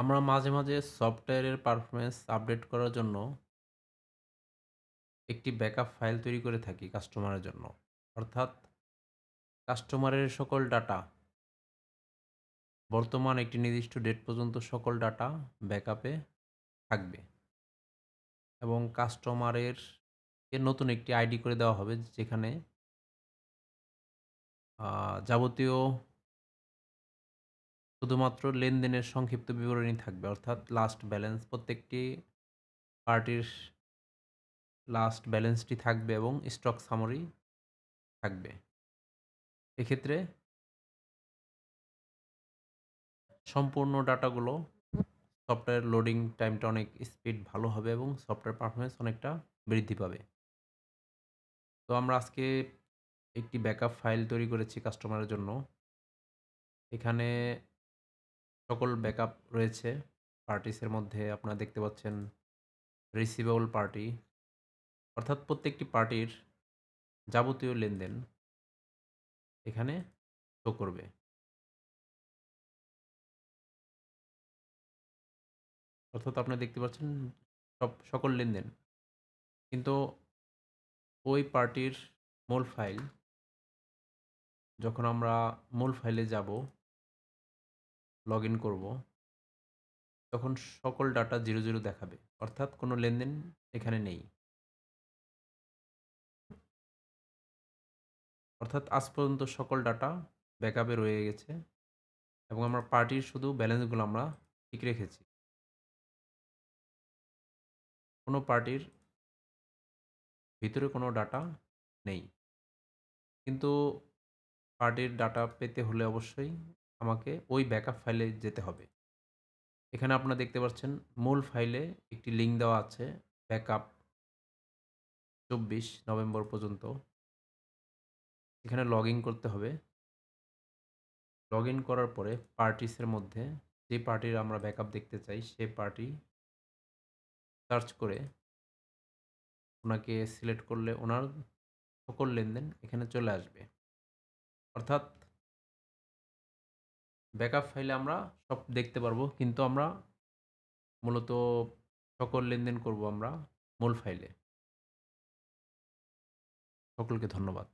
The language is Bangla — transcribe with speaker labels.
Speaker 1: আমরা মাঝে, মাঝে সফটওয়্যারের পারফরম্যান্স আপডেট করার জন্য একটি ব্যাকআপ ফাইল তৈরি করে থাকি কাস্টমারের জন্য। অর্থাৎ কাস্টমারের সকল ডাটা বর্তমান একটি নির্দিষ্ট ডেট পর্যন্ত সকল ডাটা ব্যাকআপে থাকবে এবং কাস্টমারের নতুন একটি আইডি করে দেওয়া হবে যেখানে যাবতীয় শুধুমাত্র লেনদেনের সংক্ষিপ্ত বিবরণী থাকবে। অর্থাৎ লাস্ট ব্যালেন্স প্রত্যেকটি পার্টির লাস্ট ব্যালেন্সটি থাকবে এবং স্টক সামারি থাকবে। এক্ষেত্রে সম্পূর্ণ ডাটাগুলো সফটওয়্যার লোডিং টাইমটা অনেক স্পিড ভালো হবে এবং সফটওয়্যার পারফরম্যান্স অনেকটা বৃদ্ধি পাবে। তো আমরা আজকে একটি ব্যাকআপ ফাইল তৈরি করেছি কাস্টমারের জন্য। এখানে সকল ব্যাকআপ রয়েছে। পার্টিসের মধ্যে আপনারা দেখতে পাচ্ছেন রিসিভেবল পার্টি, অর্থাৎ প্রত্যেকটি পার্টির যাবতীয় লেনদেন এখানে শো করবে। অর্থাৎ আপনারা দেখতে পাচ্ছেন সকল লেনদেন। কিন্তু ওই পার্টির মূল ফাইল, যখন আমরা মূল ফাইলে যাব, লগইন করব, তখন সকল ডাটা 00 দেখাবে। অর্থাৎ কোনো লেনদেন এখানে নেই। অর্থাৎ আজ পর্যন্ত সকল ডাটা ব্যাকআপে রয়ে গেছে এবং আমরা পার্টির শুধু ব্যালেন্সগুলো আমরা ঠিক রেখেছি। কোনো পার্টির ভিতরে কোনো ডাটা নেই। কিন্তু পার্টির ডাটা পেতে হলে অবশ্যই আমাকে ওই ব্যাকআপ ফাইলে যেতে হবে। এখানে আপনারা দেখতে পাচ্ছেন মূল ফাইলে একটি লিঙ্ক দেওয়া আছে ব্যাকআপ 24 নভেম্বর পর্যন্ত। এখানে লগইন করতে হবে। লগইন করার পরে পার্টিসের মধ্যে যে পার্টির আমরা ব্যাকআপ দেখতে চাই সে পার্টি সার্চ করে ওনাকে সিলেক্ট করলে ওনার সকল লেনদেন এখানে চলে আসবে। অর্থাৎ ব্যাকআপ ফাইলে আমরা সব দেখতে পারবো, কিন্তু আমরা মূলত সকল লেনদেন করব আমরা মূল ফাইলে। সকলকে ধন্যবাদ।